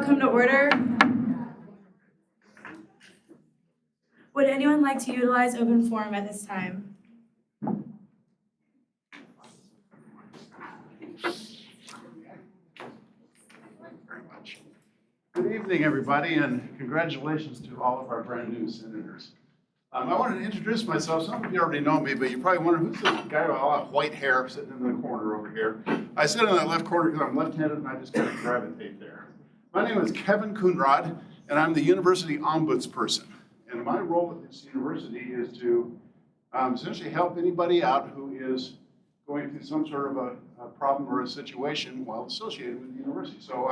come to order. Would anyone like to utilize open forum at this time? Good evening, everybody, and congratulations to all of our brand new senators. I wanted to introduce myself. Some of you already know me, but you probably wonder who's this guy with a lot of white hair sitting in the corner over here. I sit in that left corner because I'm left-handed and I just kind of gravitate there. My name is Kevin Coonrod, and I'm the university ombudsperson. And my role at this university is to essentially help anybody out who is going through some sort of a problem or a situation while associated with the university. So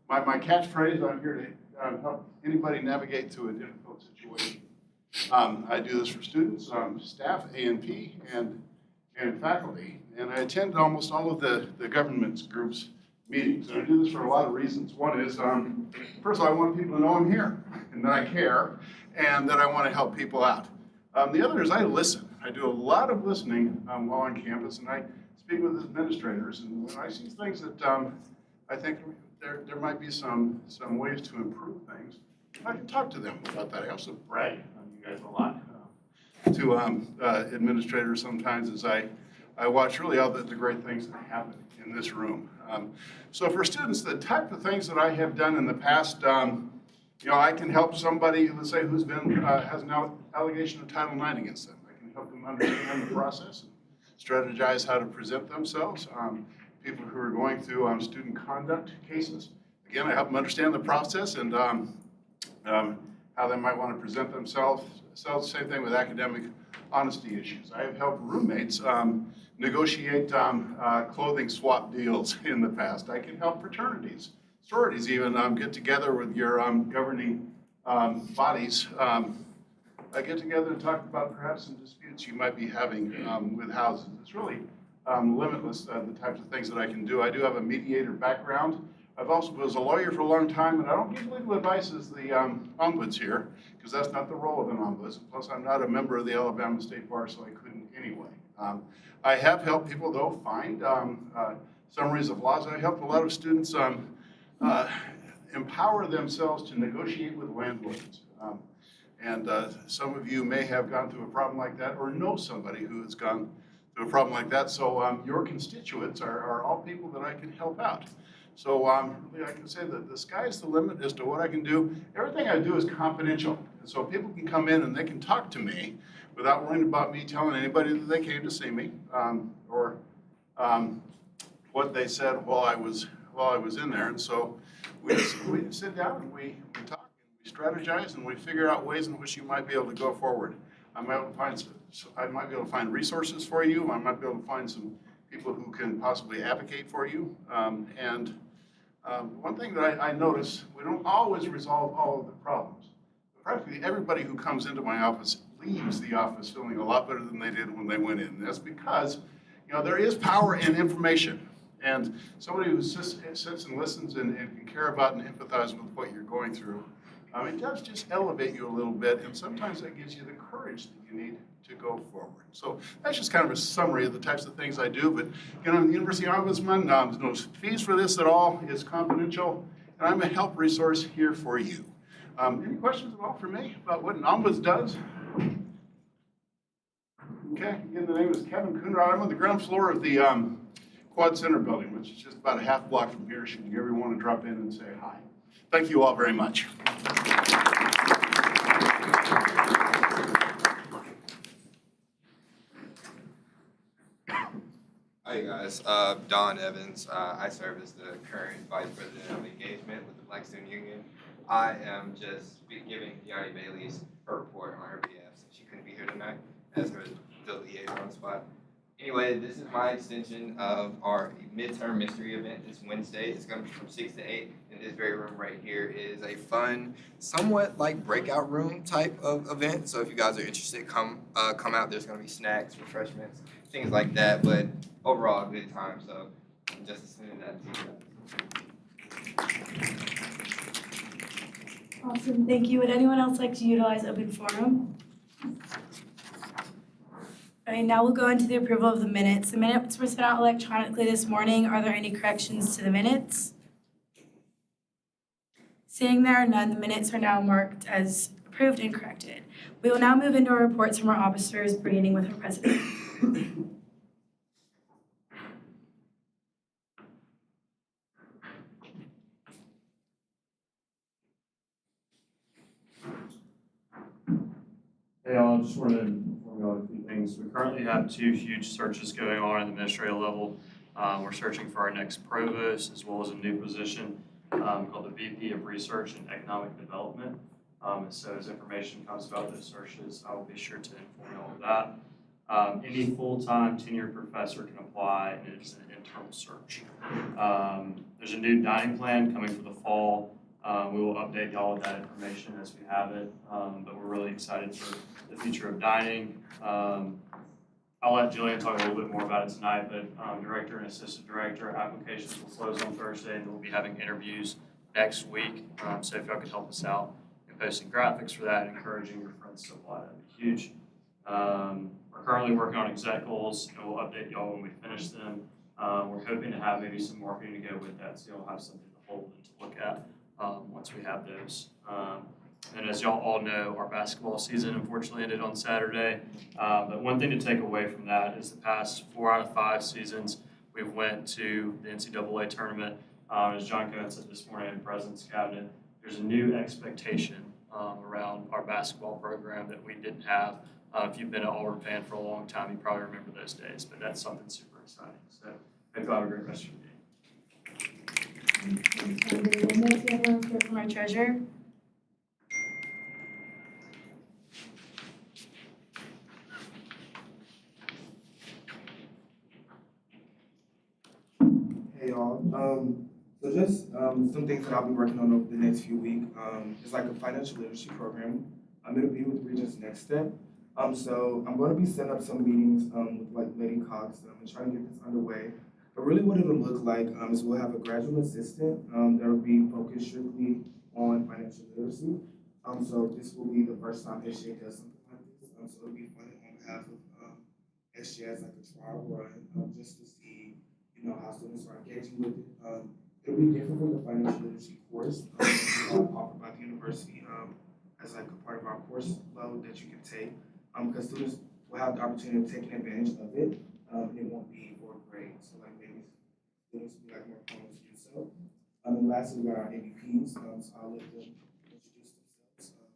my catchphrase, I'm here to help anybody navigate through a difficult situation. I do this for students, staff, A&P, and faculty, and I attend almost all of the government groups' meetings. And I do this for a lot of reasons. One is, first of all, I want people to know I'm here, and that I care, and that I want to help people out. The other is I listen. I do a lot of listening while on campus, and I speak with administrators, and when I see things that I think there might be some ways to improve things, I can talk to them about that. I also brag on you guys a lot to administrators sometimes as I watch really all the great things that happen in this room. So for students, the type of things that I have done in the past, I can help somebody, let's say, who's been has an allegation of Title IX against them. I can help them understand the process and strategize how to present themselves. People who are going through student conduct cases, again, I help them understand the process and how they might want to present themselves. Same thing with academic honesty issues. I have helped roommates negotiate clothing swap deals in the past. I can help fraternities, sororities even get together with your governing bodies. Get together and talk about perhaps some disputes you might be having with houses. It's really limitless, the types of things that I can do. I do have a mediator background. I've also was a lawyer for a long time, and I don't give legal advice as the ombuds here, because that's not the role of an ombuds. Plus, I'm not a member of the Alabama State Bar, so I couldn't anyway. I have helped people, though, find summaries of laws. I helped a lot of students empower themselves to negotiate with landlords. And some of you may have gone through a problem like that or know somebody who has gone through a problem like that. So your constituents are all people that I can help out. So really I can say that the sky's the limit as to what I can do. Everything I do is confidential. And so people can come in and they can talk to me without worrying about me telling anybody that they came to see me or what they said while I was in there. And so we sit down and we talk and we strategize and we figure out ways in which you might be able to go forward. I might be able to find resources for you. I might be able to find some people who can possibly advocate for you. One thing that I notice, we don't always resolve all of the problems. Practically everybody who comes into my office leaves the office feeling a lot better than they did when they went in. And that's because, there is power in information. And somebody who sits and listens and can care about and empathize with what you're going through, it does just elevate you a little bit, and sometimes that gives you the courage that you need to go forward. So that's just kind of a summary of the types of things I do. But I'm the University Ombudsman. There's no fees for this at all. It's confidential, and I'm a help resource here for you. Any questions at all for me about what an ombuds does? Okay, again, the name is Kevin Coonrod. I'm on the ground floor of the Quad Center building, which is just about a half block from here, should you ever want to drop in and say hi. Thank you all very much. Hi guys, Don Evans. I serve as the current Vice President of Engagement with the Black Student Union. I am just giving Yanni Bailey's her report on her behalf since she couldn't be here tonight as her the liaison spot. Anyway, this is my extension of our midterm mystery event this Wednesday. It's going to be from 6 to 8. In this very room right here is a fun, somewhat like breakout room type of event. So if you guys are interested, come out. There's going to be snacks, refreshments, things like that. But overall, a good time. So just assuming that to you guys. Awesome, thank you. Would anyone else like to utilize open forum? All right, now we'll go into the approval of the minutes. The minutes were sent out electronically this morning. Are there any corrections to the minutes? Seeing there are none, the minutes are now marked as approved and corrected. We will now move into our reports from our officers, beginning with our president. Hey, y'all, just wanted to inform you all of a few things. We currently have 2 huge searches going on at the administrative level. We're searching for our next provost as well as a new position called the VP of Research and Economic Development. And so as information comes about those searches, I will be sure to inform you all of that. Any full-time tenured professor can apply, and it is an internal search. There's a new dining plan coming for the fall. We will update y'all with that information as we have it, but we're really excited for the future of dining. I'll let Jillian talk a little bit more about it tonight, but director and assistant director applications will close on Thursday, and we'll be having interviews next week. So if y'all could help us out in posting graphics for that and encouraging your friends to apply, that'd be huge. We're currently working on exec goals, and we'll update y'all when we finish them. We're hoping to have maybe some marketing to go with that, so y'all have something to hold and to look at once we have those. And as y'all all know, our basketball season unfortunately ended on Saturday. But one thing to take away from that is the past 4 out of 5 seasons, we've went to the NCAA tournament. As John Cohen said this morning in the President's Cabinet, there's a new expectation around our basketball program that we didn't have. If you've been an Auburn fan for a long time, you probably remember those days, but that's something super exciting. So hope you have a great rest of your day. Next, we have a report from our treasurer. Hey y'all, so just some things that I'll be working on over the next few weeks. It's like a financial literacy program. It'll be with Regent's Next Step. So I'm going to be setting up some meetings with like Lady Cox and trying to get this underway. But really what it'll look like is we'll have a graduate assistant that will be focused strictly on financial literacy. So this will be the first time SGA does something like this. So it'll be funded on behalf of SGA as like a trial run just to see how students are engaging with it. It'll be different from the financial literacy course offered by the university as like a part of our course load that you can take. Because students will have the opportunity of taking advantage of it, and it won't be for a grade. So like maybe students will be like more prone to do so. And lastly, we got our AVPs, so I'll let them introduce themselves.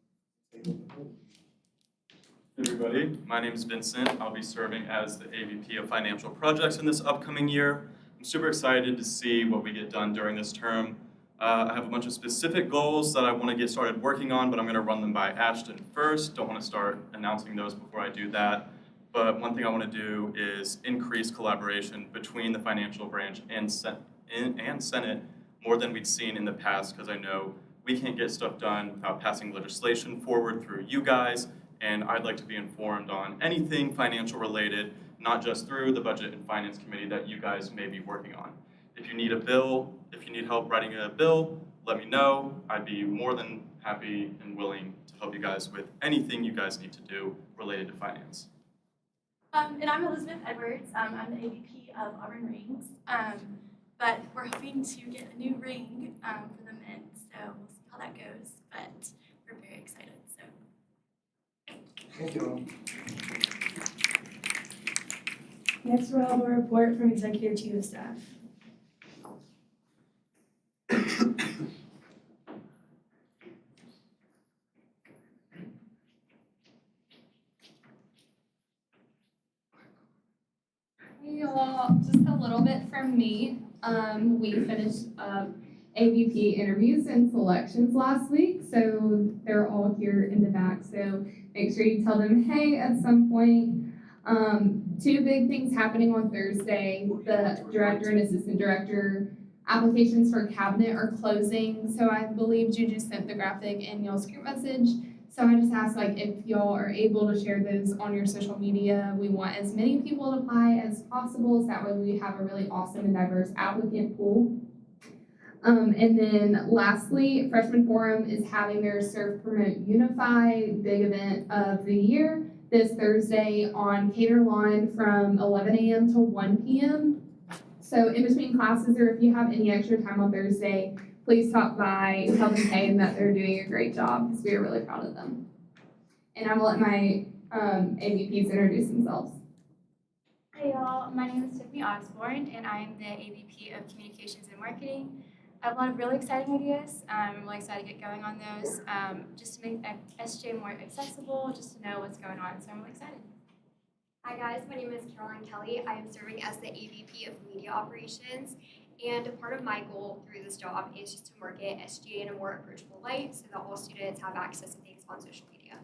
Everybody, my name is Vincent. I'll be serving as the AVP of Financial Projects in this upcoming year. I'm super excited to see what we get done during this term. I have a bunch of specific goals that I want to get started working on, but I'm going to run them by Ashton first. Don't want to start announcing those before I do that. But one thing I want to do is increase collaboration between the financial branch and Senate more than we'd seen in the past, because I know we can't get stuff done without passing legislation forward through you guys. And I'd like to be informed on anything financial related, not just through the Budget and Finance Committee that you guys may be working on. If you need a bill, if you need help writing a bill, let me know. I'd be more than happy and willing to help you guys with anything you guys need to do related to finance. And I'm Elizabeth Edwards. I'm the AVP of Auburn Rings. But we're hoping to get a new ring for the men, so we'll see how that goes. But we're very excited. So. Thank you. Next, we'll have a report from Executive Chief of Staff. Hey y'all, just a little bit from me. We finished AVP interviews and selections last week, so they're all here in the back. So make sure you tell them, hey, at some point. 2 big things happening on Thursday. The director and assistant director applications for cabinet are closing. So I believe Juju sent the graphic in y'all's group message. So I just asked if y'all are able to share those on your social media. We want as many people to apply as possible, so that way we have a really awesome and diverse applicant pool. And then lastly, Freshman Forum is having their Serve Promote Unify big event of the year this Thursday on Cater Lawn from 11 a.m. to 1 p.m. So in between classes, or if you have any extra time on Thursday, please stop by, tell them hey that they're doing a great job because we are really proud of them. And I'm gonna let my AVPs introduce themselves. Hey y'all, my name is Tiffany Osborne and I am the AVP of Communications and Marketing. I have a lot of really exciting ideas. I'm really excited to get going on those, just to make SGA more accessible, just to know what's going on, so I'm really excited. Hi guys, my name is Caroline Kelly. I am serving as the AVP of Media Operations, and a part of my goal through this job is just to market SGA in a more approachable light so that all students have access to things on social media.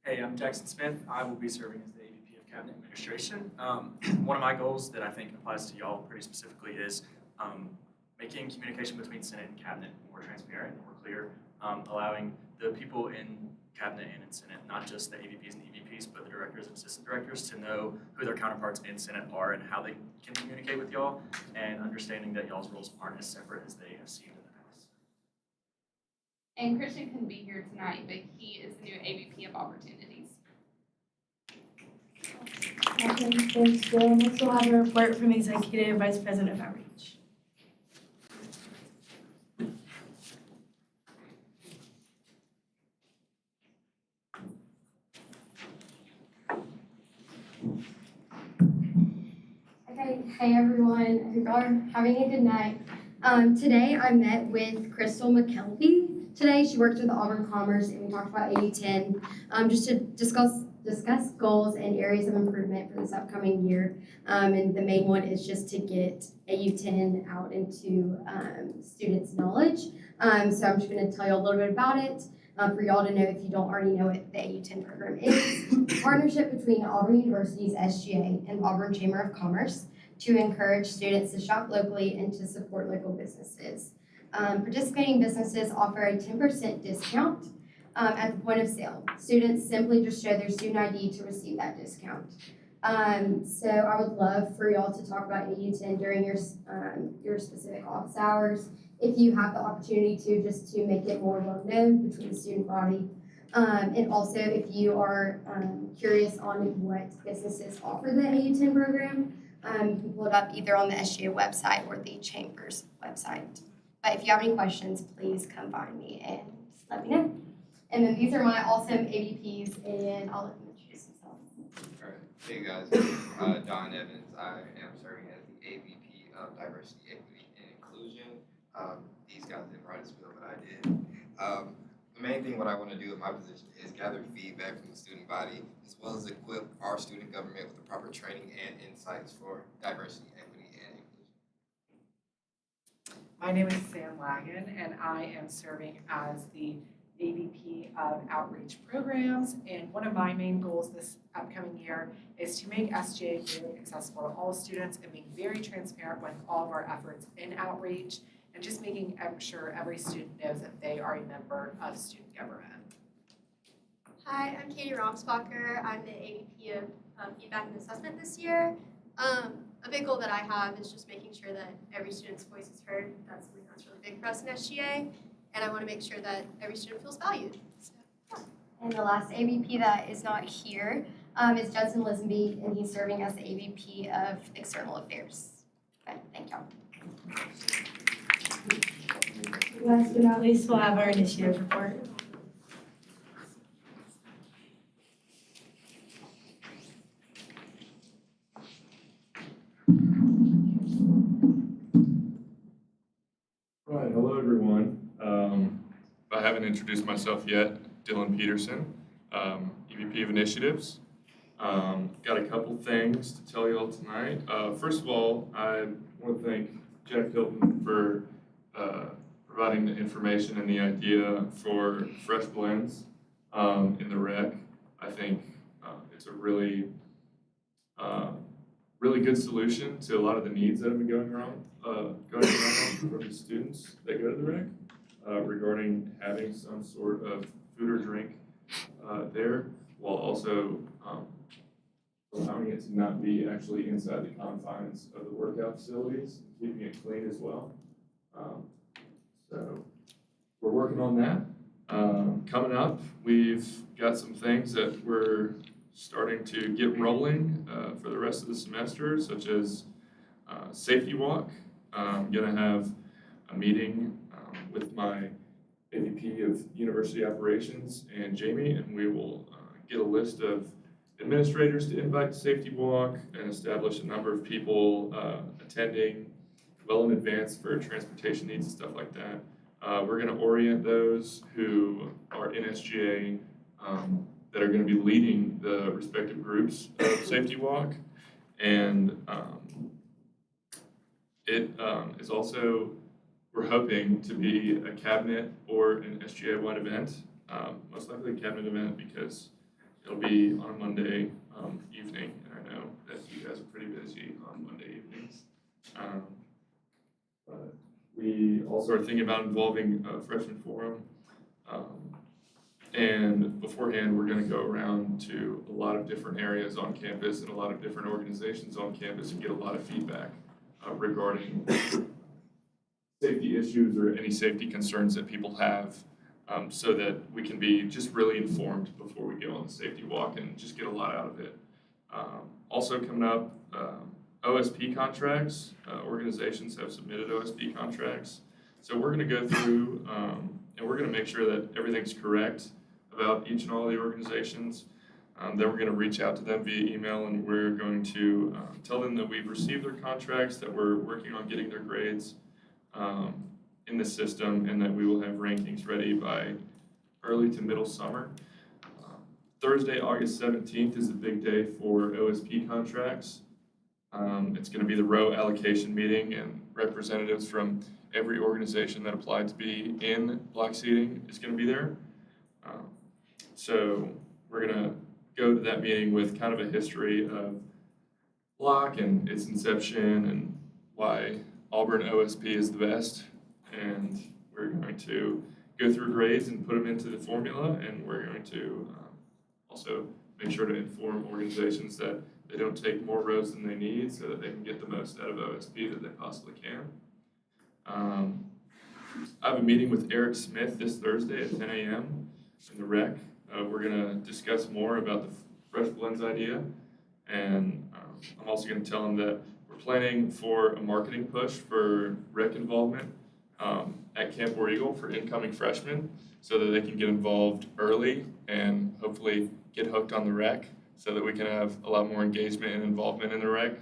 Hey, I'm Jackson Smith. I will be serving as the AVP of Cabinet Administration. One of my goals that I think applies to y'all pretty specifically is making communication between Senate and Cabinet more transparent and more clear, allowing the people in Cabinet and in Senate, not just the AVPs and EVPs, but the directors and assistant directors, to know who their counterparts in Senate are and how they can communicate with y'all, and understanding that y'all's roles aren't as separate as they have seemed in the past. And Christian couldn't be here tonight, but he is the new AVP of Opportunities. Okay, thanks, Jill. Next we'll have a report from Executive Vice President of Outreach. Okay, hey everyone, I hope y'all are having a good night. Today I met with Crystal McKelvey. Today she worked with Auburn Commerce and we talked about AU10 just to discuss goals and areas of improvement for this upcoming year. And the main one is just to get AU10 out into students' knowledge. So I'm just going to tell you a little bit about it for y'all to know if you don't already know what the AU10 program is. Partnership between Auburn University's SGA and Auburn Chamber of Commerce to encourage students to shop locally and to support local businesses. Participating businesses offer a 10% discount at the point of sale. Students simply just show their student ID to receive that discount. So I would love for y'all to talk about AU10 during your specific office hours, if you have the opportunity to, just to make it more well known between the student body. And also if you are curious on what businesses offer the AU10 program, you can pull it up either on the SGA website or the Chamber's website. But if you have any questions, please come find me and just let me know. And then these are my awesome AVPs, and I'll let them introduce themselves. All right, hey guys, Don Evans. I am serving as the AVP of Diversity, Equity, and Inclusion. These guys didn't write as well, but I did. The main thing what I want to do in my position is gather feedback from the student body, as well as equip our student government with the proper training and insights for diversity, equity, and inclusion. My name is Sam Lagan, and I am serving as the AVP of Outreach Programs. And one of my main goals this upcoming year is to make SGA very accessible to all students and being very transparent with all of our efforts in outreach, and just making sure every student knows that they are a member of student government. Hi, I'm Katie Romsbacher. I'm the AVP of Feedback and Assessment this year. A big goal that I have is just making sure that every student's voice is heard. That's something that's really big for us in SGA, and I want to make sure that every student feels valued. So, yeah. And the last AVP that is not here is Judson Lisenby, and he's serving as the AVP of External Affairs. Okay, thank y'all. Last but not least, we'll have our initiative report. Right, hello everyone. If I haven't introduced myself yet, Dylan Peterson, EVP of Initiatives. Got a couple things to tell you all tonight. First of all, I want to thank Jack Hilton for providing the information and the idea for fresh blends in the rec. I think it's a really good solution to a lot of the needs that have been going around from the students that go to the rec regarding having some sort of food or drink there, while also allowing it to not be actually inside the confines of the workout facilities, keeping it clean as well. So we're working on that. Coming up, we've got some things that we're starting to get rolling for the rest of the semester, such as safety walk. I'm gonna have a meeting with my AVP of University Operations and Jamie, and we will get a list of administrators to invite to Safety Walk and establish a number of people attending well in advance for transportation needs and stuff like that. We're going to orient those who are in SGA that are going to be leading the respective groups of Safety Walk. And it is also, we're hoping to be a cabinet or an SGA-wide event, most likely a cabinet event because it'll be on a Monday evening, and I know that you guys are pretty busy on Monday evenings. But we also are thinking about involving a freshman forum. And beforehand, we're going to go around to a lot of different areas on campus and a lot of different organizations on campus and get a lot of feedback regarding safety issues or any safety concerns that people have, so that we can be just really informed before we go on the safety walk and just get a lot out of it. Also coming up, OSP contracts. Organizations have submitted OSP contracts. So we're going to go through and we're going to make sure that everything's correct about each and all of the organizations. Then we're going to reach out to them via email, and we're going to tell them that we've received their contracts, that we're working on getting their grades in the system, and that we will have rankings ready by early to middle summer. Thursday, August 17th is a big day for OSP contracts. It's going to be the row allocation meeting, and representatives from every organization that applied to be in block seating is going to be there. So we're going to go to that meeting with kind of a history of block and its inception and why Auburn OSP is the best. And we're going to go through grades and put them into the formula, and we're going to also make sure to inform organizations that they don't take more rows than they need so that they can get the most out of OSP that they possibly can. I have a meeting with Eric Smith this Thursday at 10 a.m. in the rec. We're going to discuss more about the Fresh Blends idea, and I'm also going to tell him that we're planning for a marketing push for rec involvement at Camp War Eagle for incoming freshmen so that they can get involved early and hopefully get hooked on the rec so that we can have a lot more engagement and involvement in the rec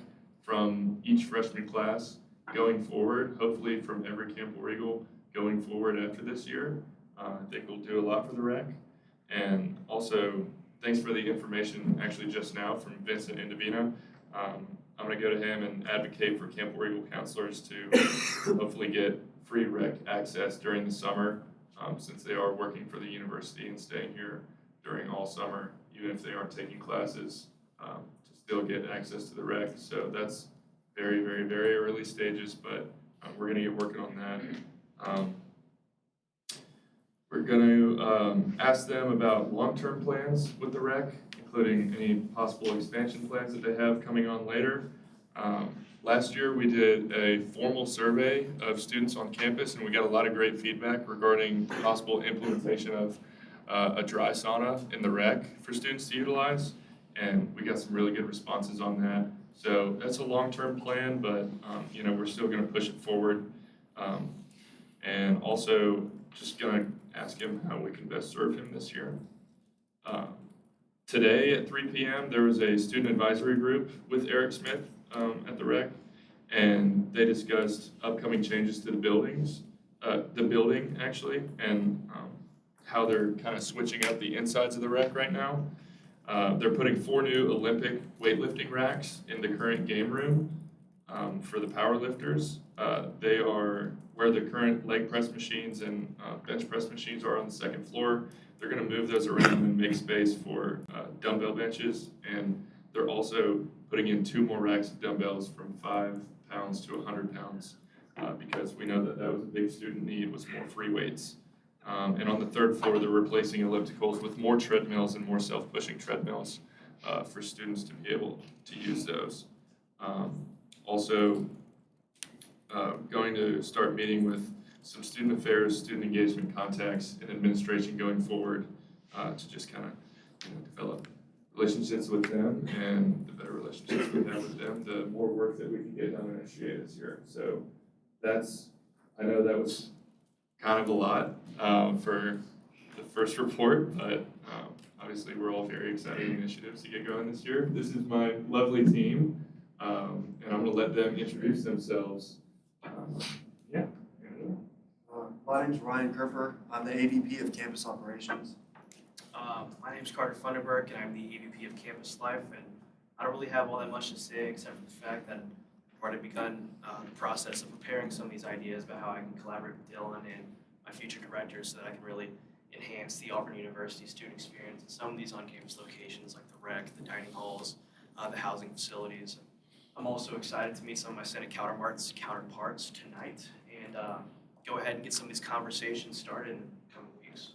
from each freshman class going forward, hopefully from every Camp War Eagle going forward after this year. I think we'll do a lot for the rec. And also, thanks for the information actually just now from Vincent Indovino. I'm going to go to him and advocate for Camp War Eagle counselors to hopefully get free rec access during the summer, since they are working for the university and staying here during all summer, even if they aren't taking classes, to still get access to the rec. So that's very, very, very early stages, but we're going to get working on that. We're going to ask them about long-term plans with the rec, including any possible expansion plans that they have coming on later. Last year, we did a formal survey of students on campus, and we got a lot of great feedback regarding possible implementation of a dry sauna in the rec for students to utilize, and we got some really good responses on that. So that's a long-term plan, but we're still going to push it forward, and also just going to ask him how we can best serve him this year. Today at 3 p.m. there was a student advisory group with Eric Smith at the rec, and they discussed upcoming changes to the building actually, and how they're kind of switching up the insides of the rec right now. They're putting 4 new Olympic weightlifting racks in the current game room for the power lifters. They are where the current leg press machines and bench press machines are on the second floor. They're going to move those around and make space for dumbbell benches, and they're also putting in 2 more racks of dumbbells from 5 pounds to 100 pounds because we know that that was a big student need, was more free weights. And on the 3rd floor, they're replacing ellipticals with more treadmills and more self-pushing treadmills for students to be able to use those. Also, going to start meeting with some student affairs, student engagement contacts, and administration going forward to just kind of develop relationships with them, and the better relationships we have with them, the more work that we can get done in SGA this year. So I know that was kind of a lot for the first report, but obviously we're all very excited initiatives to get going this year. This is my lovely team, and I'm gonna let them introduce themselves. Yeah. My name's Ryan Kerfer. I'm the AVP of Campus Operations. My name's Carter Funderburk, and I'm the AVP of Campus Life, and I don't really have all that much to say except for the fact that I've already begun the process of preparing some of these ideas about how I can collaborate with Dylan and my future directors so that I can really enhance the Auburn University student experience in some of these on-campus locations like the rec, the dining halls, the housing facilities. I'm also excited to meet some of my Senate counterparts tonight and go ahead and get some of these conversations started in the coming weeks.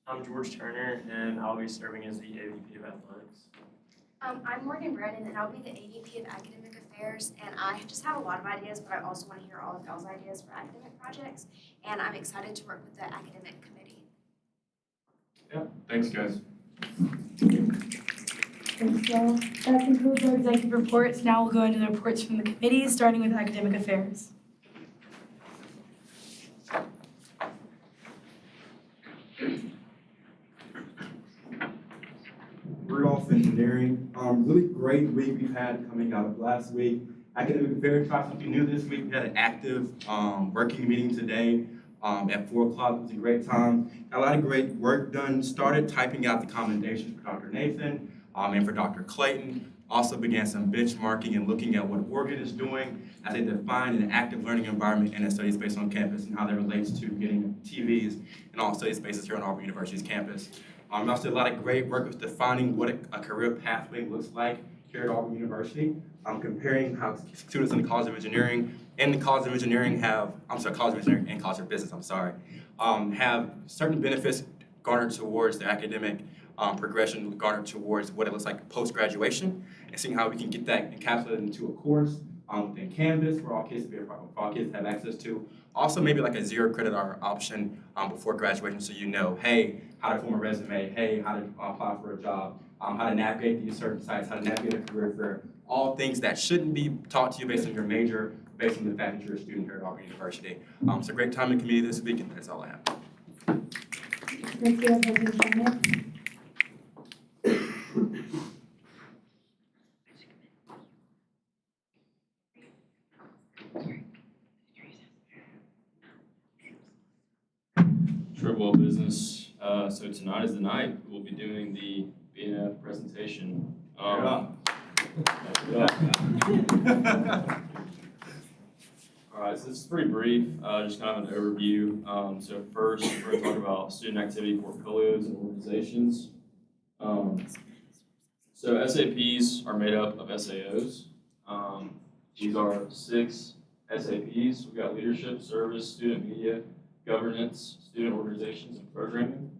I'm George Turner, and I'll be serving as the AVP of Athletics. I'm Morgan Brennan, and I'll be the AVP of Academic Affairs, and I just have a lot of ideas, but I also want to hear all of y'all's ideas for academic projects, and I'm excited to work with the academic committee. Yeah, thanks guys. Thanks, y'all. That concludes our executive reports. Now we'll go into the reports from the committees, starting with academic affairs. Rudolph Engineering. Really great week we've had coming out of last week. Academic Affairs tried something new this week. We had an active working meeting today at 4 o'clock. It was a great time. Got a lot of great work done. Started typing out the commendations for Dr. Nathan and for Dr. Clayton. Also began some benchmarking and looking at what Oregon is doing as they define an active learning environment and a study space on campus and how that relates to getting TVs and all study spaces here on Auburn University's campus. We also did a lot of great work with defining what a career pathway looks like here at Auburn University, comparing how students in the College of Engineering and the College of Engineering College of Engineering and College of Business, have certain benefits garnered towards the academic progression, garnered towards what it looks like post-graduation, and seeing how we can get that encapsulated into a course within Canvas for all kids to have access to. Also, maybe like a 0 credit hour option before graduation, so you know, hey, how to form a resume, hey, how to apply for a job, how to navigate these certain sites, how to navigate a career fair, all things that shouldn't be taught to you based on your major, based on the fact that you're a student here at Auburn University. It's a great time in committee this week, and that's all I have. Thank you, President Bennett. Triple business. So tonight is the night. We'll be doing the BNF presentation. All right, so this is pretty brief, just kind of an overview. So first, we're going to talk about student activity portfolios and organizations. So SAPs are made up of SAOs. These are 6 SAPs. We've got leadership, service, student media, governance, student organizations, and programming.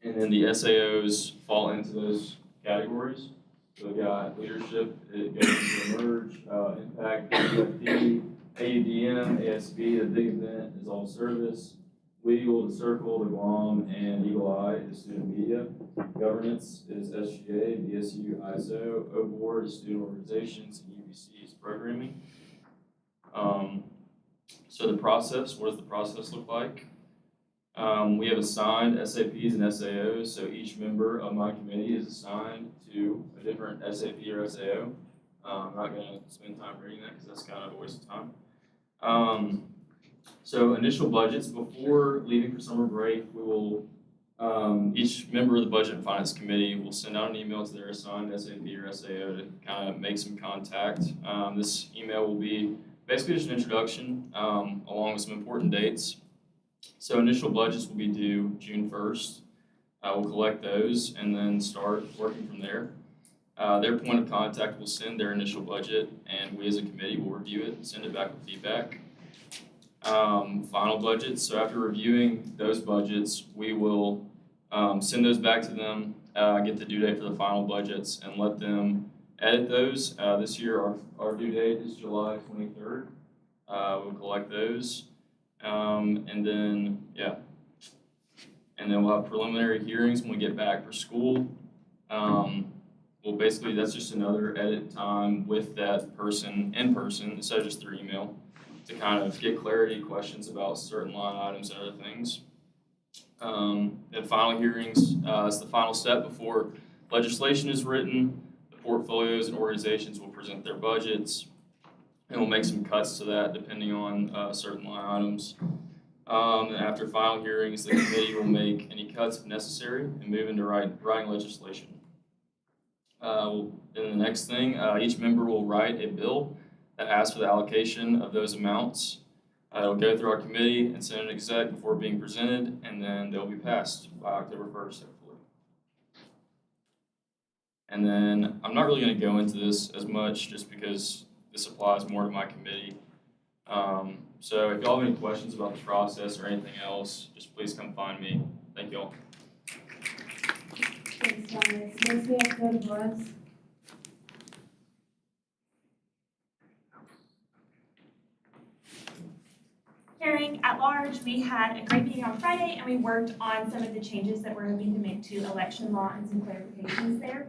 And then the SAOs fall into those categories. So we've got leadership, it goes into Emerge, Impact, WFD, AUDM, ASB, the big event is all service, legal, the Circle, the GLOM, and Eagle Eye is student media. Governance is SGA, BSU, ISO, O-Board is student organizations, and UBC is programming. So the process, what does the process look like? We have assigned SAPs and SAOs, so each member of my committee is assigned to a different SAP or SAO. I'm not going to spend time reading that because that's kind of a waste of time. So initial budgets, before leaving for summer break, we will, each member of the Budget and Finance Committee will send out an email to their assigned SAP or SAO to kind of make some contact. This email will be basically just an introduction along with some important dates. So initial budgets will be due June 1st. We'll collect those and then start working from there. Their point of contact will send their initial budget, and we as a committee will review it and send it back with feedback. Final budgets, so after reviewing those budgets, we will send those back to them, get the due date for the final budgets, and let them edit those. This year, our due date is July 23rd. We'll collect those. And then we'll have preliminary hearings when we get back for school. Well, basically, that's just another edit time with that person in person instead of just through email. to kind of get clarity, questions about certain line items and other things. And final hearings is the final step before legislation is written. The portfolios and organizations will present their budgets, and we'll make some cuts to that depending on certain line items. And after final hearings, the committee will make any cuts if necessary and move into writing legislation. And the next thing, each member will write a bill that asks for the allocation of those amounts. It'll go through our committee and Senate exec before being presented, and then they'll be passed by October 1st, hopefully. And then I'm not really going to go into this as much just because this applies more to my committee. So if y'all have any questions about the process or anything else, just please come find me. Thank y'all. Thanks, Thomas. Next, we have Code of Laws. Hearing at large, we had a great meeting on Friday and we worked on some of the changes that we're hoping to make to election law and some clarifications there.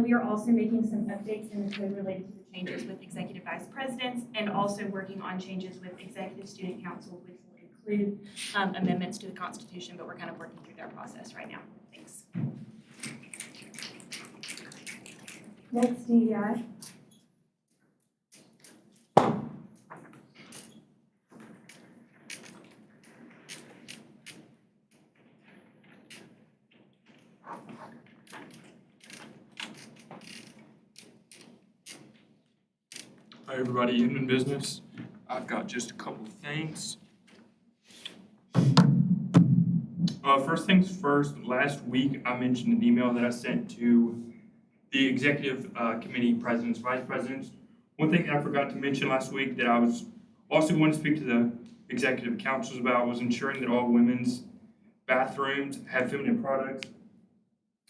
We are also making some updates in the code related to the changes with executive vice presidents and also working on changes with executive student council, which will include amendments to the Constitution, but we're kind of working through that process right now. Thanks. Next, DEI. Hi, everybody, human business. I've got just a couple of things. First things first, last week I mentioned an email that I sent to the executive committee presidents, vice presidents. One thing I forgot to mention last week that I was also going to speak to the executive councils about was ensuring that all women's bathrooms have feminine products.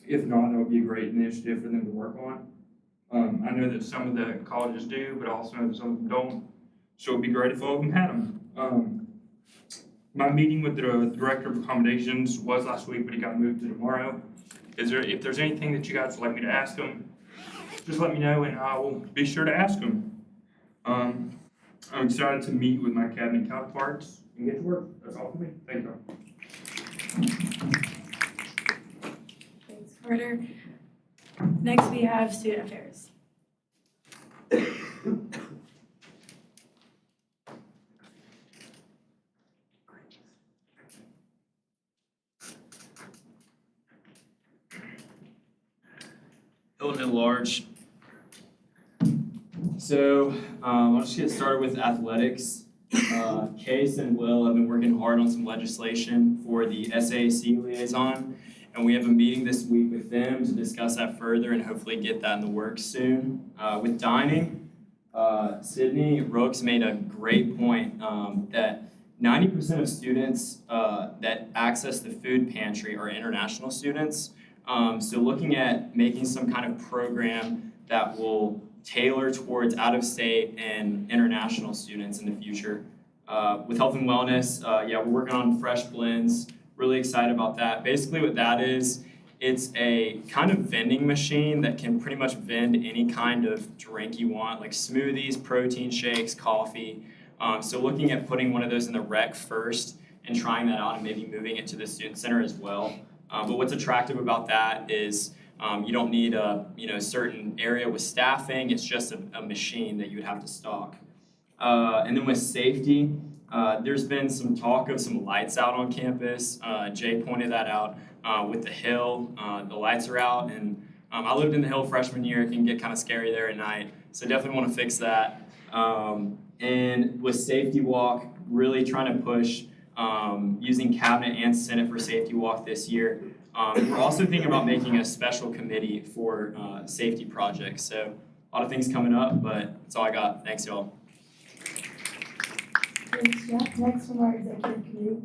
If not, that would be a great initiative for them to work on. I know that some of the colleges do, but I also know that some of them don't. So it'd be great if all of them had them. My meeting with the director of accommodations was last week, but he got moved to tomorrow. If there's anything that you guys would like me to ask him, just let me know and I will be sure to ask him. I'm excited to meet with my cabinet counterparts and get to work. That's all for me. Thank you. Thanks, Carter. Next, we have student affairs. Hilton at large. So I'll just get started with athletics. Case and Will have been working hard on some legislation for the SAC liaison, and we have a meeting this week with them to discuss that further and hopefully get that in the works soon. With dining, Sydney Rooks made a great point that 90% of students that access the food pantry are international students. So looking at making some kind of program that will tailor towards out-of-state and international students in the future. With health and wellness, yeah, we're working on fresh blends. Really excited about that. Basically what that is, it's a kind of vending machine that can pretty much vend any kind of drink you want, like smoothies, protein shakes, coffee. So looking at putting one of those in the rec first and trying that out and maybe moving it to the student center as well. But what's attractive about that is you don't need a certain area with staffing. It's just a machine that you would have to stock. And then with safety, there's been some talk of some lights out on campus. Jay pointed that out with the Hill. The lights are out, and I lived in the Hill freshman year. It can get kind of scary there at night, so definitely want to fix that. And with safety walk, really trying to push using cabinet and Senate for safety walk this year. We're also thinking about making a special committee for safety projects. So a lot of things coming up, but that's all I got. Thanks, y'all. Thanks, Jeff. Next from our executive committee.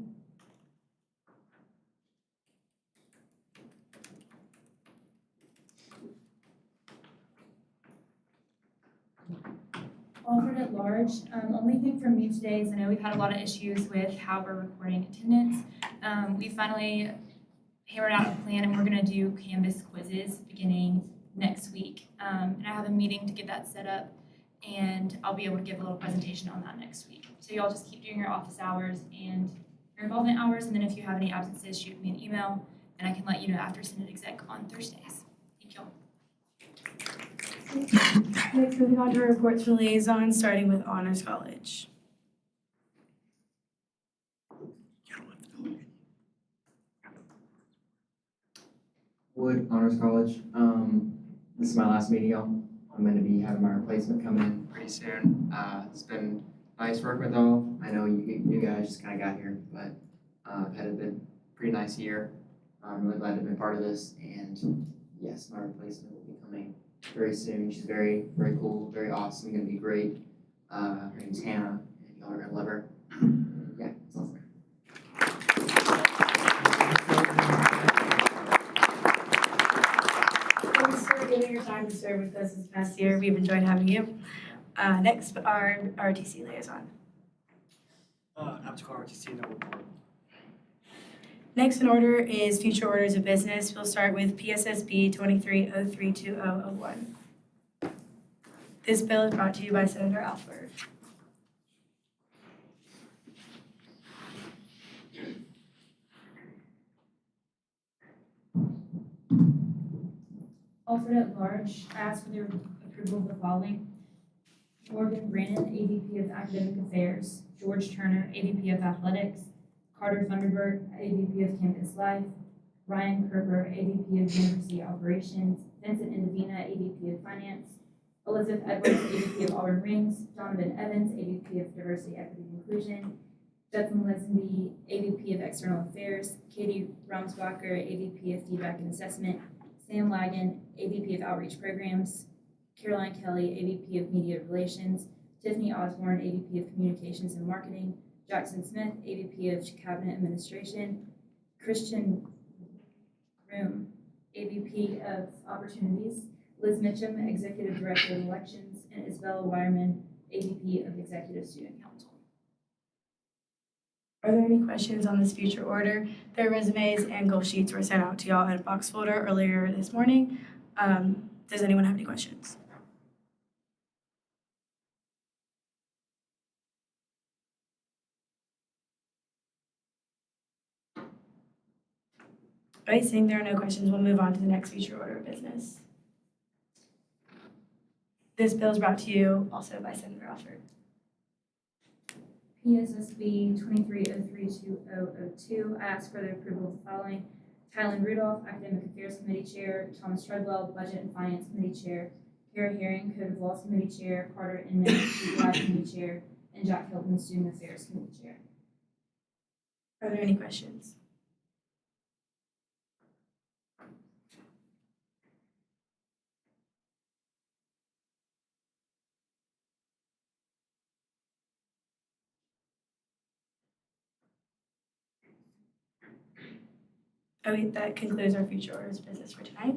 Auburn at large. Only thing from me today is I know we've had a lot of issues with how we're recording attendance. We finally hammered out a plan and we're gonna do Canvas quizzes beginning next week. And I have a meeting to get that set up and I'll be able to give a little presentation on that next week. So y'all just keep doing your office hours and your involvement hours, and then if you have any absences, shoot me an email, and I can let you know after Synod Exec on Thursdays. Thank y'all. Next, moving on to reports from Liaison, starting with Honors College. Wood Honors College. This is my last meeting, y'all. I'm going to be having my replacement coming in pretty soon. It's been nice working with all. I know you guys just kind of got here, but I've had a pretty nice year. I'm really glad to be part of this. And yes, my replacement will be coming very soon. She's very, very cool, very awesome, going to be great. Her name's Hannah, and y'all are going to love her. Yeah, it's awesome. Thanks for giving your time to serve with us this past year. We've enjoyed having you. Next, our RTC liaison. RTC number 4. Next in order is future orders of business. We'll start with PSSB 23032001. This bill is brought to you by Senator Alford. Alfred at large, I ask for the approval of the following. Morgan Brannon, AVP of Academic Affairs. George Turner, AVP of Athletics. Carter Funderburg, AVP of Campus Life. Ryan Kerber, AVP of University Operations. Vincent Indovina, AVP of Finance. Elizabeth Edwards, AVP of Auburn Rings. Donovan Evans, AVP of Diversity, Equity, and Inclusion. Judson Lesenby, AVP of External Affairs. Katie Ramsbacher, AVP of Feedback and Assessment. Sam Lagan, AVP of Outreach Programs. Caroline Kelly, AVP of Media Relations. Tiffany Osborne, AVP of Communications and Marketing. Jackson Smith, AVP of Cabinet Administration. Christian Room, AVP of Opportunities. Liz Mitchum, Executive Director of Elections. And Isabella Wireman, AVP of Executive Student Council. Are there any questions on this future order? Their resumes and goal sheets were sent out to y'all in a box folder earlier this morning. Does anyone have any questions? All right, seeing there are no questions, we'll move on to the next future order of business. This bill is brought to you also by Senator Alford. PSSB 23032002, I ask for the approval of the following. Tylen Rudolph, Academic Affairs Committee Chair. Thomas Treadwell, Budget and Finance Committee Chair. Kara Herring, Code of Laws Committee Chair. Carter Inman, Legal Committee Chair. And Jack Hilton, Student Affairs Committee Chair. Are there any questions? Okay, that concludes our future orders of business for tonight.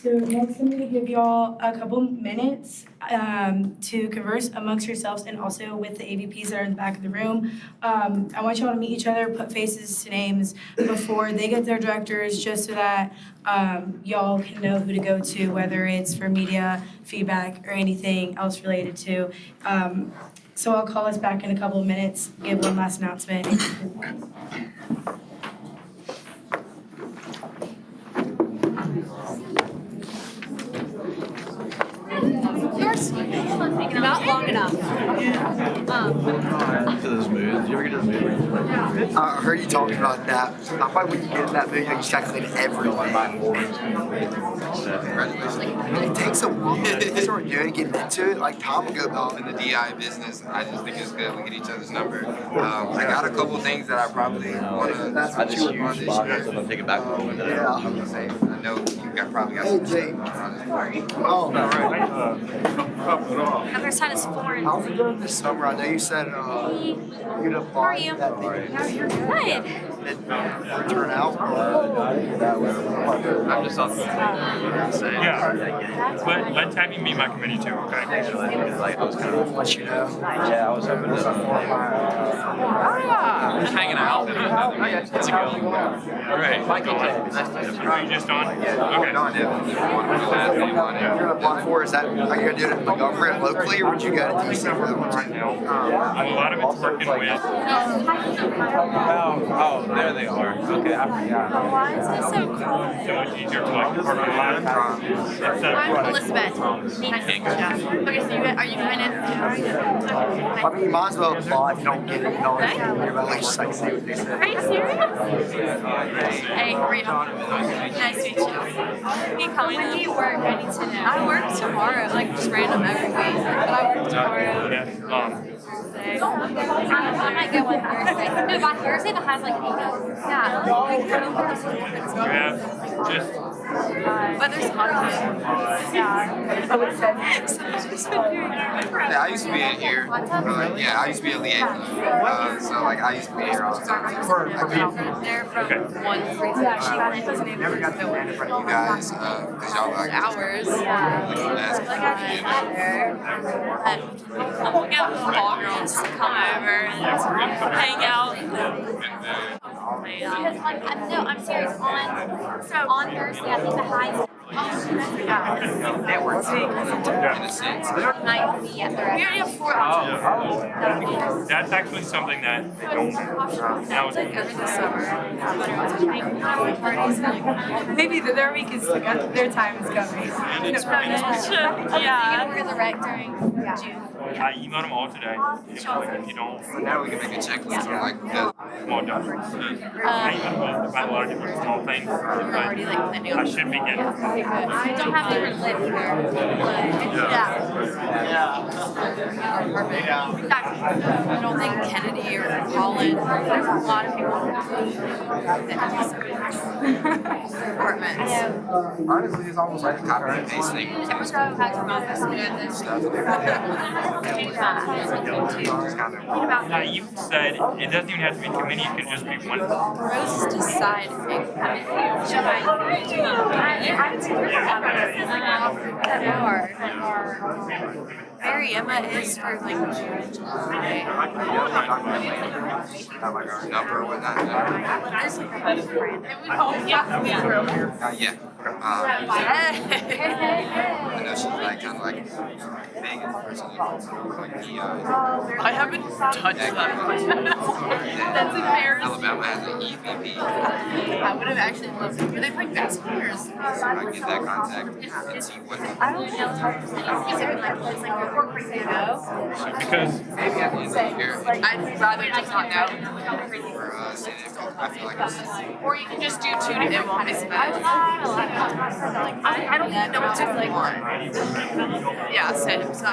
So next, I'm going to give y'all a couple minutes to converse amongst yourselves and also with the AVPs that are in the back of the room. I want y'all to meet each other, put faces to names before they get their directors, just so that y'all can know who to go to, whether it's for media, feedback, or anything else related to. So I'll call us back in a couple of minutes, give one last announcement. Yours? Not long enough. To this mood. Did you ever get to the mood? I heard you talking about that. I thought when you get in that mood, you just calculate everything. It takes a while to start doing it, getting into it. Like time will go by. In the DI business, I just think it's good we get each other's number. I got a couple things that I probably want to I just work on use this year. so I'm taking back home. Yeah, I'm gonna say, I know you probably got some stuff going on this party. Oh, no, right. Other side is foreign. How's it going this summer? I know you said you'd apply. How are you? That thing. Good. Did it turn out? I'm just on the Yeah. Let Tabby meet my committee too, okay? Like, I was kind of Let you know. yeah, I was hoping to. just hanging out. It's a go. All right. Are you just on? Okay. Don Evans, if you want to put that name on it. You're applying for, is that, are you gonna do it like over it locally, or would you go to DC for that one right now? A lot of it's working with. Oh, there they are. Okay, I forgot. Why is this so cool? So much easier to like work with a lot of I'm Elizabeth. Okay, so are you kind of? I mean, you might as well apply if you don't get it. You don't hear about like just like see what they say. Are you serious? Hey, how are you? Nice to meet you. Hey, Colin, when do you work? I need to know. I work tomorrow, like just random every week. But I work tomorrow. I might go on Thursday. No, by Thursday the high's like 8. Yeah. Just. But there's holidays. Yeah. Yeah, I used to be in here. Yeah, I used to be a liaison. So like I used to be here all the time. They're from 1 to 3. Yeah, she Never got to land in front of you guys because y'all like hours. Yeah. Like I there. We'll get ball girls to come over and hang out. Because like no, I'm serious. On Thursday, I think the highs. network in a sense. Might be at the restaurant. We already have 4 options. That's actually something that they don't. That was Like over the summer. Maybe their week is like their time is coming. Yeah. You're gonna work at the rec during June. I emailed them all today. If you don't, Now we can make a checklist of like the well done. I emailed about a lot of different small things, but Already like planning I on. should be getting. Okay, good. I don't have anywhere to live here. I don't think Kennedy or Holland. There's a lot of people that have apartments. honestly, it's almost like a copy and paste thing. Every time I've had from office to do this. You said it doesn't even have to be committee, it could just be one. Rose deciding. Should I? That hard. Mary Emma is for like June and July. Not like our number or whatnot. There's like a hundred brand. Not yet. I know she's like kind of like Megan's person like PI. I haven't touched that. That's embarrassing. Alabama has an EVP. I would have actually loved to. Are they playing basketball or is So I get that contact and see what. I don't know. Is there like it's like report for Because Maybe at the end of the year. I'd rather just not know. For Senate, I feel like it's. Or you can just do 2 to hit one. I don't even know what to want. Yeah, same. So,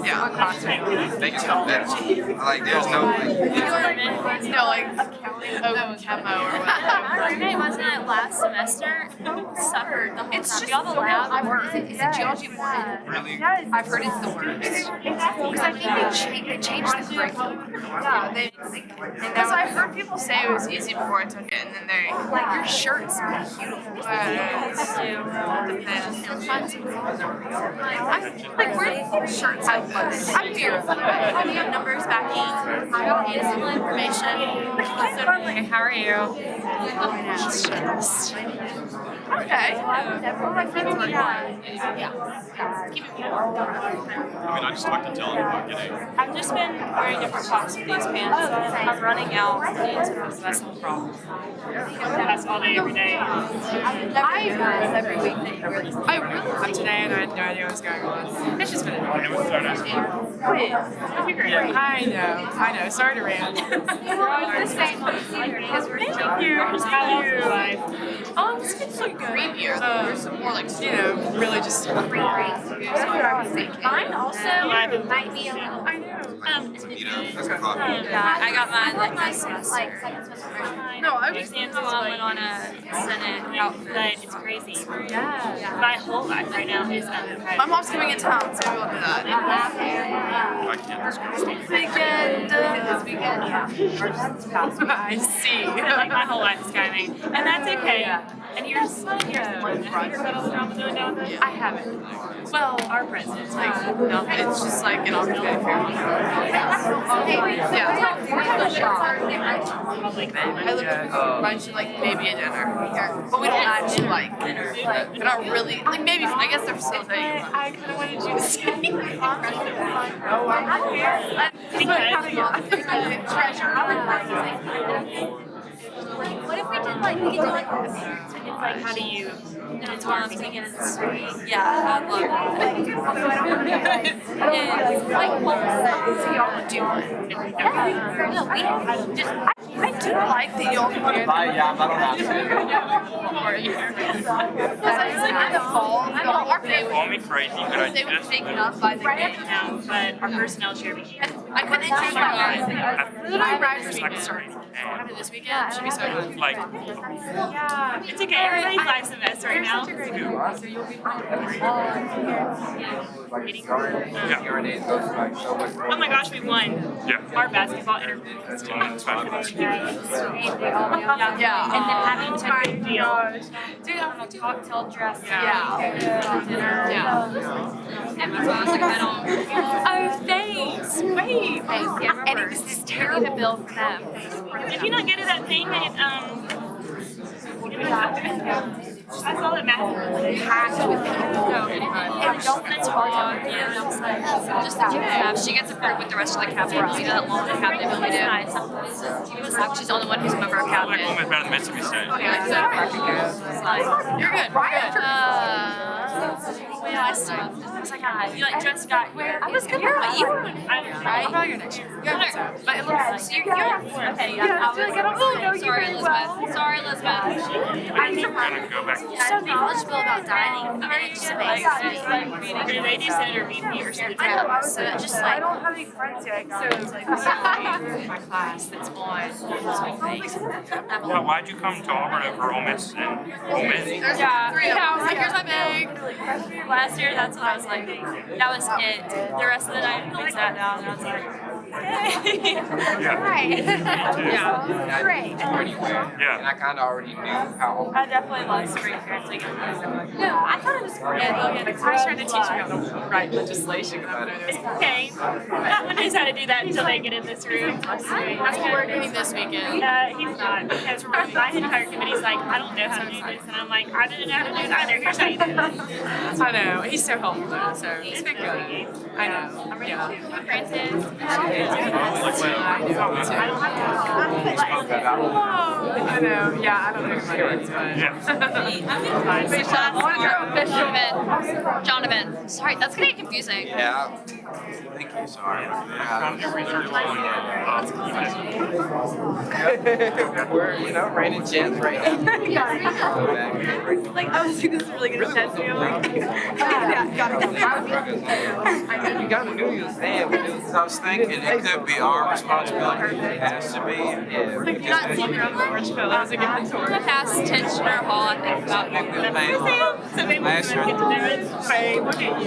yeah. Make it better. Like, there's no like. No, like accounting, chemo or whatever. Wasn't it last semester? Suffered the whole It's time. just Y'all the the lab worst. It's a geology one. Really? I've heard it's the worst. Because I think they changed the curriculum. Yeah, because I heard people say it was easy before I took it, and then they like your shirt's beautiful. Like where do you think shirts have this? I'm beautiful. We have numbers backing. I don't need some information. How are you? Okay. Well, my friends were I mean, I just talked to Dylan about getting. I've just been wearing different tops with these pants. I'm running out. That's the problem. That's all day, every day. I realize every week that you wear this. I really have today, and I had no idea what was going on. It's just been annoying. Wait, I know. Sorry to rant. We're always the same because we're Thank you. How was your life? Oh, it's been so creamier. There's some more like, really just free grains. That's what I was thinking. Mine also might be a little. I know. It's a coffee. Yeah, I got mine like this semester. No, I was My mom went on a Senate outfit. It's crazy. Yeah. My whole life right now is My mom's coming in town, so we'll do that. I can't. Weekend. This weekend, yeah. I see. like my whole life is coming, and that's okay. And here's one I haven't. Well, our president's like, no, it's just like an occupy fair. Yeah. I look at a bunch of like maybe a dinner, but we don't actually like dinner. They're not really like maybe I guess they're facilitating. I kind of wanted you to say. Oh, I'm here. What if we did like we could do like this? It's like how do you it's one thing and it's Yeah, I love that. So y'all would do one. no, we just I do like that y'all can do it. Yeah, I don't have Because I was like in the fall, our family Call me crazy, but I they were just taken up by the game. now, but our personnel chair I couldn't choose my guys. literally Riders like starting. happened this weekend. Should be so good. Like, Yeah, it's okay. Everybody's life's a mess right now. So you'll be Oh my gosh, we won yeah. our basketball interview. It's fabulous. Yeah. And then having to big deal. Dude, I'm a cocktail dress. Dinner. And my mom was like, I don't. Oh, thanks. Wait. And it was this terrible bill for them. Did you not go to that thing that I saw that Matthew Packed with people. And don't talk. Just that she gets approved with the rest of the cabinet. You know that long cabinet that we do? She's the only one who's a member of Like, cabinet. almost better than Mississippi State. You're good. Yeah, I still. It's like you like just got here. I was good. You're I'll call you next year. But it looks so you're okay. Yeah, I don't really know you very well. Sorry, Elizabeth. I'm gonna go back. You're so knowledgeable about dining. I mean, it just amazes me. Do they do Senator VP or Senator? I know. So it just like. I don't have any friends yet. So it's like my class that's on. Yeah, why'd you come to Auburn over Ole Miss and Ole Miss? Yeah, I was like, here's my bag. Last year, that's what I was like. That was it. The rest of the night, we sat down and I was like, hey. Yeah. Great. Yeah. And I kind of already knew how. I definitely love spring parenting. No, I thought it was great. I was trying to teach me how to write legislation about it. It's okay. Not one knows how to do that until they get in this room. That's what we're doing this weekend. He's not. Because my entire committee's like, I don't know how to do this. And I'm like, I didn't know how to do it either. Here's how you do it. I know. He's so helpful. So it's been good. I know. I'm ready to Francis. I know. Yeah, I don't know my names, but Jonathan. Sorry, that's gonna get confusing. Yeah. Thank you. Sorry. We're raining gems right now. like, I was like, this is really gonna test me. I'm like, yeah, gotta come. You got to do your thing. I was thinking it could be our responsibility. It has to be. Yeah. Like, not seeing around the orange pillows and getting tour. The past Tensioner Hall, I think about So maybe we can get to do it.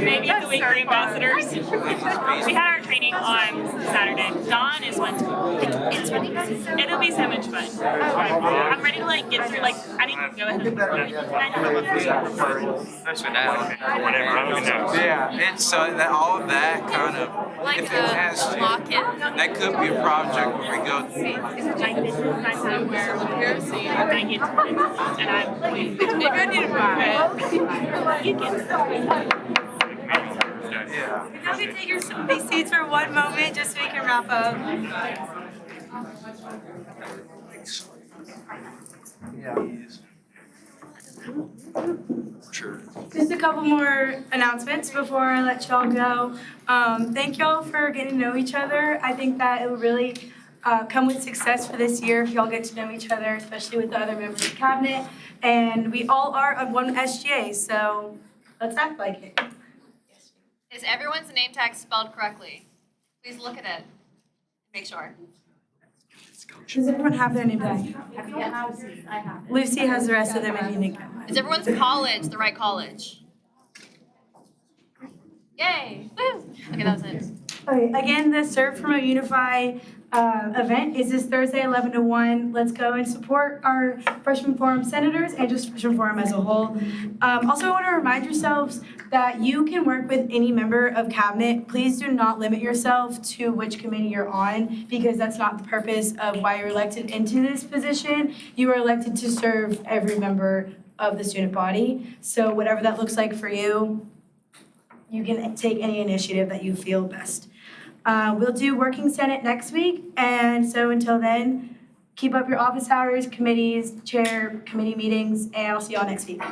Maybe the weekly ambassadors. We had our training on Saturday. Dawn is one tool. It'll be so much fun. I'm ready to like get through. Like I need to go ahead and. Yeah, it's so that all of that kind of like if it has to, that could be a project where we go. Like this is my time where I get to and I'm maybe I need to move it. You can. Yeah. If y'all could take your seats for one moment, just so we can wrap up. Sure. Just a couple more announcements before I let y'all go. Thank y'all for getting to know each other. I think that it will really come with success for this year if y'all get to know each other, especially with the other members of the cabinet. And we all are on one SGA, so let's act like it. Is everyone's name tag spelled correctly? Please look at it. Make sure. Does everyone have their name tag? I have. Lucy has the rest of them if you think. Is everyone's college the right college? Yay! Woo! Okay, that was it. Okay, again, the Serve, Promote, Unify event is this Thursday, 11 to 1. Let's go and support our freshman forum senators and just freshman forum as a whole. Also, I want to remind yourselves that you can work with any member of cabinet. Please do not limit yourself to which committee you're on, because that's not the purpose of why you're elected into this position. You are elected to serve every member of the student body. So whatever that looks like for you, you can take any initiative that you feel best. We'll do working Senate next week, and so until then, keep up your office hours, committees, chair, committee meetings, and I'll see y'all next week.